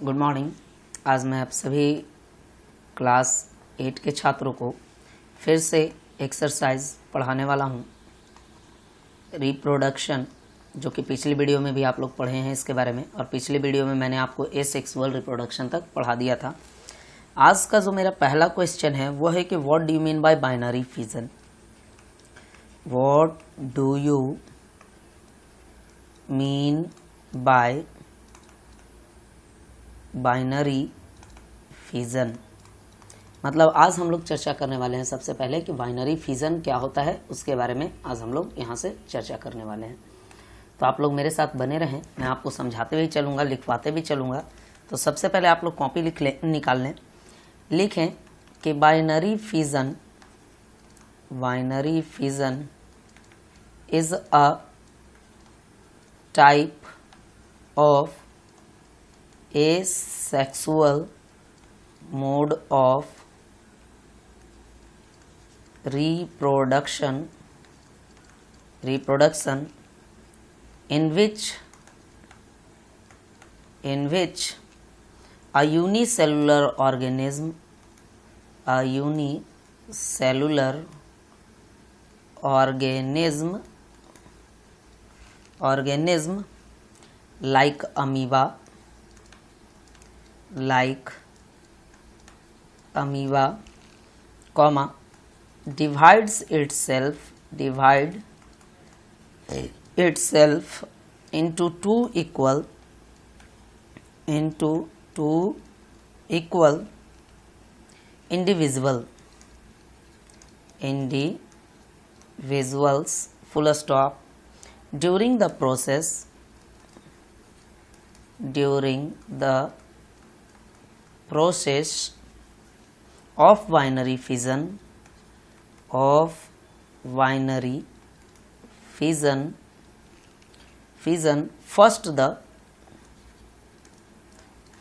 Good morning. आज मैं आप सभी क्लास 8 के छात्रों को फिर से एक्सरसाइज पढ़ाने वाला हूँ। रिप्रोडक्शन, जो कि पिछली वीडियो में भी आप लोग पढ़े हैं इसके बारे में, और पिछली वीडियो में मैंने आपको एसेक्सुअल रिप्रोडक्शन तक पढ़ा दिया था। आज का जो मेरा पहला क्वेश्चन है वो है कि what do you mean by binary fission. What do you mean by binary fission. मतलब आज हम लोग चर्चा करने वाले हैं सबसे पहले कि बाइनरी फिजन क्या होता है, उसके बारे में आज हम लोग यहाँ से चर्चा करने वाले हैं। तो आप लोग मेरे साथ बने रहें, मैं आपको समझाते भी चलूँगा, लिखवाते भी चलूँगा। तो सबसे पहले आप लोग कॉपी निकाल लें, लिखें कि binary fission is a type of asexual mode of reproduction in which a unicellular organism like amoeba, divides itself into two equal individuals, full stop. During the process of binary fission,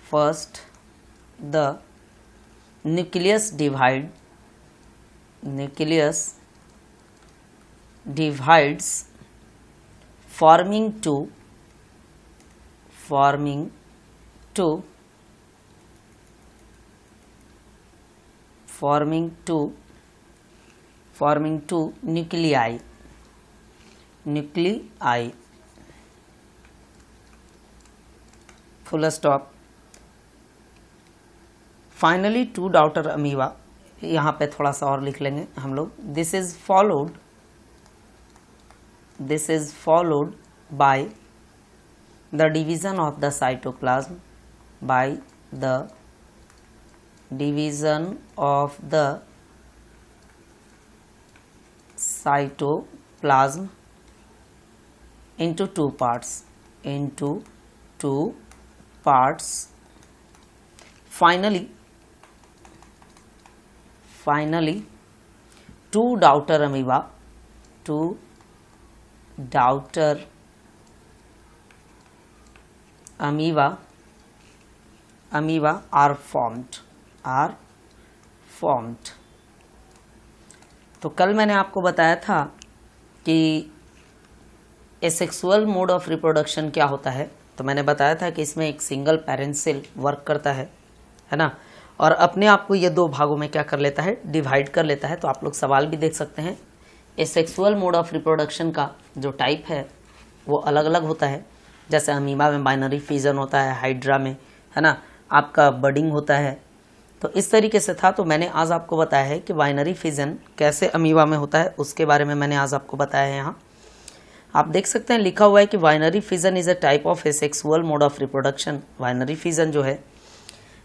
first the nucleus divides, forming two nuclei. Full stop. Finally two daughter amoeba, यहाँ पे थोड़ा सा और लिख लेंगे हम लोग. This is followed by the division of the cytoplasm, into two parts. Finally two daughter amoeba are formed. तो कल मैंने आपको बताया था कि एसेक्सुअल मोड ऑफ रिप्रोडक्शन क्या होता है। तो मैंने बताया था कि इसमें एक सिंगल पेरेंट सेल वर्क करता है ना, और अपने आप को ये दो भागों में क्या कर लेता है, डिवाइड कर लेता है। तो आप लोग सवाल भी देख सकते हैं, एसेक्सुअल मोड ऑफ रिप्रोडक्शन का जो टाइप है वो अलग अलग होता है। जैसे अमीबा में बाइनरी फिजन होता है, हाइड्रा में, है ना, आपका बडिंग होता है। तो इस तरीके से था। तो मैंने आज आपको बताया है कि बाइनरी फिजन कैसे अमीबा में होता है, उसके बारे में मैंने आज आपको बताया है। यहाँ आप देख सकते हैं लिखा हुआ है कि binary fission is a type of asexual mode of reproduction. Binary fission जो है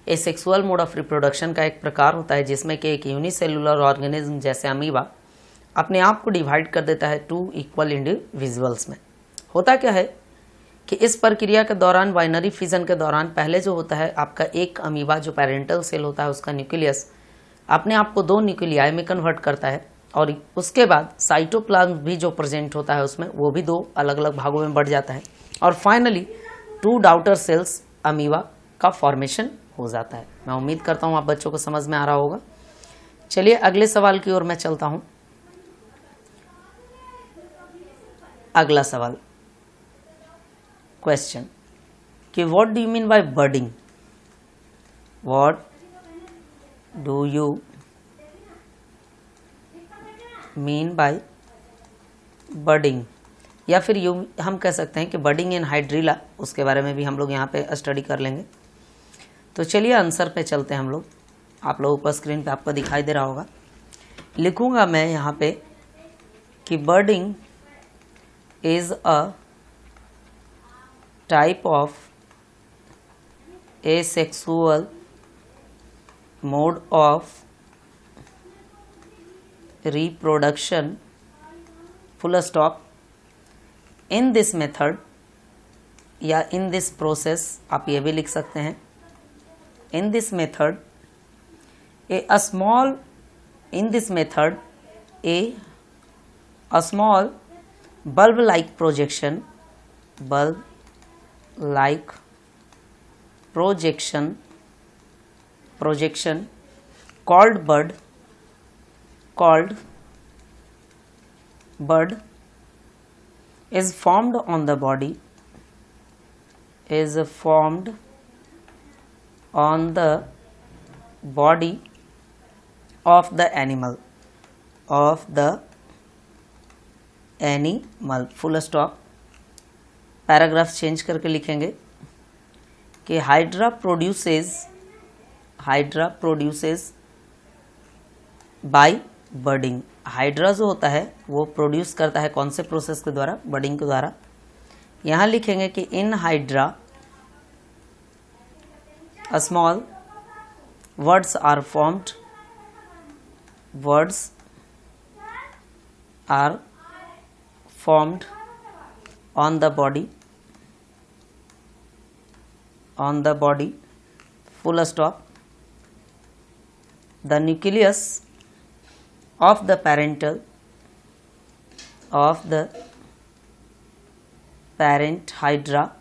एसेक्सुअल मोड ऑफ रिप्रोडक्शन का एक प्रकार होता है जिसमें कि एक यूनिसेलुलर ऑर्गेनिज्म जैसे अमीबा अपने आप को डिवाइड कर देता है टू इक्वल इंडिविजुअल्स में। होता क्या है कि इस प्रक्रिया के दौरान, बाइनरी फिजन के दौरान, पहले जो होता है आपका एक अमीबा जो पेरेंटल सेल होता है उसका न्यूक्लियस अपने आप को दो न्यूक्लियाई में कन्वर्ट करता है, और उसके बाद साइटोप्लाज्म भी जो प्रेजेंट होता है उसमें वो भी दो अलग अलग भागों में बढ़ जाता है, और finally two daughter cells amoeba का फॉर्मेशन हो जाता है। मैं उम्मीद करता हूँ आप बच्चों को समझ में आ रहा होगा। चलिए अगले सवाल की ओर मैं चलता हूँ। अगला सवाल, क्वेश्चन कि what do you mean by budding. What do you mean by budding, या फिर हम कह सकते हैं कि बडिंग इन हाइड्रिला, उसके बारे में भी हम लोग यहाँ पे स्टडी कर लेंगे। तो चलिए आंसर पे चलते हैं हम लोग। आप लोगों को स्क्रीन पे आपको दिखाई दे रहा होगा। लिखूंगा मैं यहाँ पे कि budding is a type of asexual mode of reproduction, full stop. In this method या इन दिस प्रोसेस, आप ये भी लिख सकते हैं, इन this method a small bulb like projection called bud is formed on the body of the animal, full stop. Paragraph change करके लिखेंगे कि hydra produces bye budding. Hydra जो होता है वो प्रोड्यूस करता है कौन से प्रोसेस के द्वारा? बडिंग के द्वारा। यहाँ लिखेंगे कि in hydra small words are formed on the body, full stop। The nucleus of the parent hydra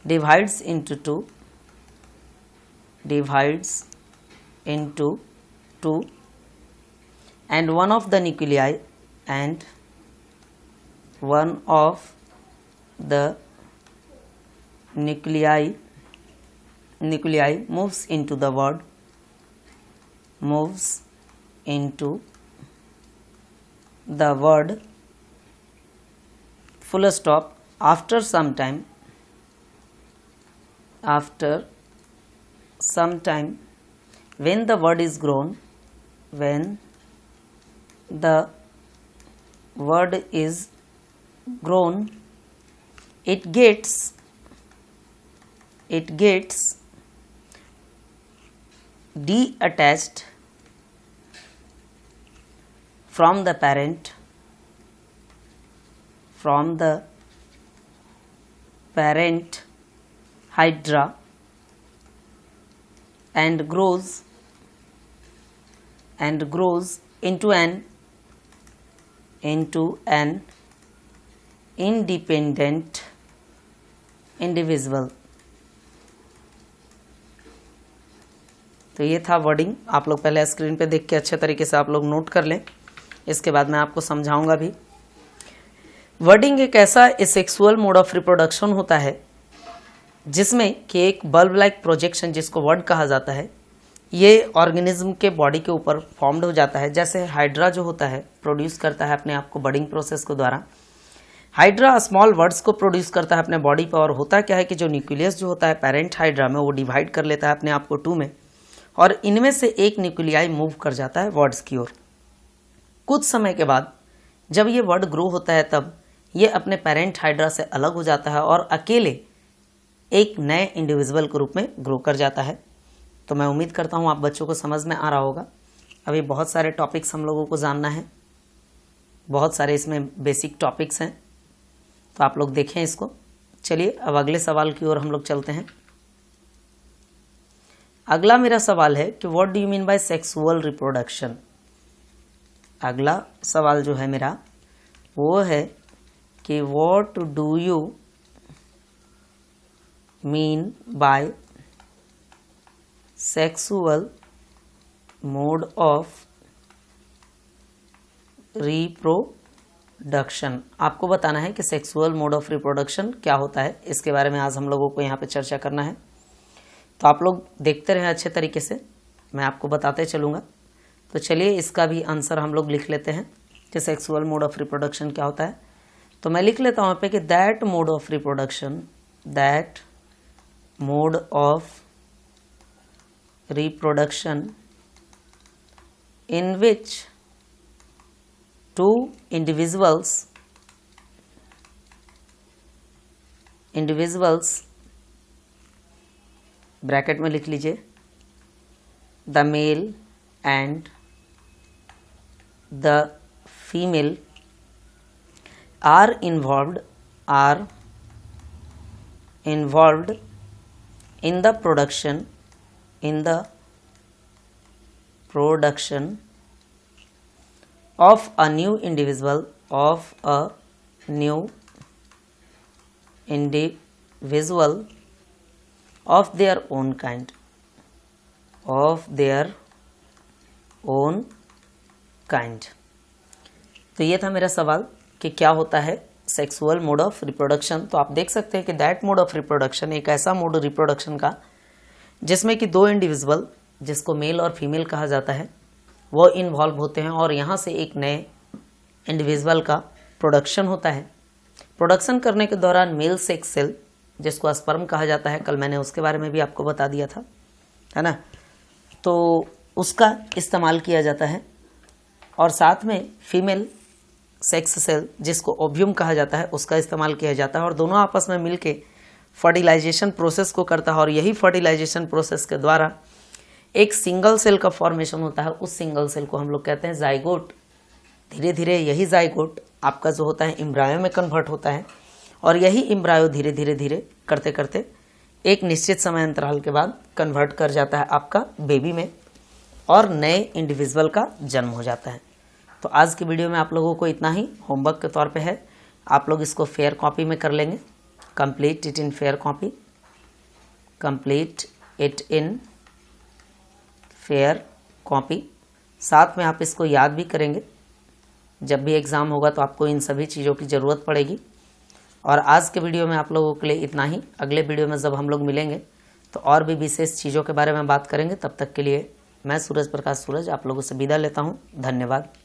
divides into two, and one of the nuclei moves into the word, full stop। After some time, when the word is grown, it gets detached from the parent hydra and grows into an independent individual। तो ये था wording. आप लोग पहले screen पे देख के अच्छे तरीके से आप लोग नोट कर लें, इसके बाद मैं आपको समझाऊंगा भी। वर्डिंग एक ऐसा एसेक्सुअल मोड ऑफ रिप्रोडक्शन होता है जिसमें कि एक बल्ब लाइक प्रोजेक्शन, जिसको वर्ड कहा जाता है, ये ऑर्गेनिज्म के बॉडी के ऊपर फॉर्म्ड हो जाता है। जैसे हाइड्रा जो होता है प्रोड्यूस करता है अपने आप को बडिंग प्रोसेस के द्वारा। हाइड्रा स्मॉल वर्ड्स को प्रोड्यूस करता है अपने बॉडी पर, और होता क्या है कि जो न्यूक्लियस जो होता है पेरेंट हाइड्रा में, वो डिवाइड कर लेता है अपने आप को 2 में, और इनमें से एक न्यूक्लियाई मूव कर जाता है वर्ड्स की ओर। कुछ समय के बाद जब ये वर्ड ग्रो होता है तब ये अपने पेरेंट हाइड्रा से अलग हो जाता है और अकेले एक नए इंडिविजुअल के रूप में ग्रो कर जाता है। तो मैं उम्मीद करता हूँ आप बच्चों को समझ में आ रहा होगा। अभी बहुत सारे टॉपिक्स हम लोगों को जानना है, बहुत सारे इसमें बेसिक टॉपिक्स हैं, तो आप लोग देखें इसको। चलिए अब अगले सवाल की ओर हम लोग चलते हैं। अगला मेरा सवाल है कि what do you mean by sexual reproduction. अगला सवाल जो है मेरा वो है कि what do you mean by sexual mode of reproduction. आपको बताना है कि सेक्सुअल मोड ऑफ रिप्रोडक्शन क्या होता है। इसके बारे में आज हम लोगों को यहाँ पे चर्चा करना है। तो आप लोग देखते रहें अच्छे तरीके से, मैं आपको बताते चलूँगा। तो चलिए इसका भी आंसर हम लोग लिख लेते हैं कि सेक्सुअल मोड ऑफ रिप्रोडक्शन क्या होता है। तो मैं लिख लेता हूँ यहाँ पे कि that mode of reproduction, that mode of reproduction in which two individuals bracket में लिख लीजिए, the male and the female are involved in the production of a new individual of their own kind, तो ये था मेरा सवाल कि क्या होता है सेक्सुअल मोड ऑफ रिप्रोडक्शन। तो आप देख सकते हैं कि दैट मोड ऑफ रिप्रोडक्शन एक ऐसा मोड रिप्रोडक्शन का जिसमें कि दो इंडिविजुअल, जिसको मेल और फीमेल कहा जाता है, वो इन्वॉल्व होते हैं और यहाँ से एक नए इंडिविजुअल का प्रोडक्शन होता है। प्रोडक्शन करने के दौरान मेल सेक्स सेल, जिसको स्पर्म कहा जाता है, कल मैंने उसके बारे में भी आपको बता दिया था, है ना, तो उसका इस्तेमाल किया जाता है। और साथ में फीमेल सेक्स सेल, जिसको ओव्यूम कहा जाता है, उसका इस्तेमाल किया जाता है और दोनों आपस में मिलके फर्टिलाइजेशन प्रोसेस को करता है। और यही फर्टिलाइजेशन प्रोसेस के द्वारा एक सिंगल सेल का फॉर्मेशन होता है। उस सिंगल सेल को हम लोग कहते हैं जाइगोट। धीरे धीरे यही जाइगोट आपका जो होता है एम्ब्रायो में कन्वर्ट होता है और यही एम्ब्रायो धीरे धीरे धीरे करते करते एक निश्चित समय अंतराल के बाद कन्वर्ट कर जाता है आपका बेबी में और नए इंडिविजुअल का जन्म हो जाता है। तो आज की वीडियो में आप लोगों को इतना ही होमवर्क के तौर पे है। आप लोग इसको फेयर कॉपी में कर लेंगे, complete it in fair copy, complete it in fair copy. साथ में आप इसको याद भी करेंगे, जब भी एग्ज़ाम होगा तो आपको इन सभी चीज़ों की ज़रूरत पड़ेगी। और आज के वीडियो में आप लोगों के लिए इतना ही। अगले वीडियो में जब हम लोग मिलेंगे तो और भी विशेष चीज़ों के बारे में बात करेंगे। तब तक के लिए मैं सूरज प्रकाश सूरज आप लोगों से विदा लेता हूँ। धन्यवाद।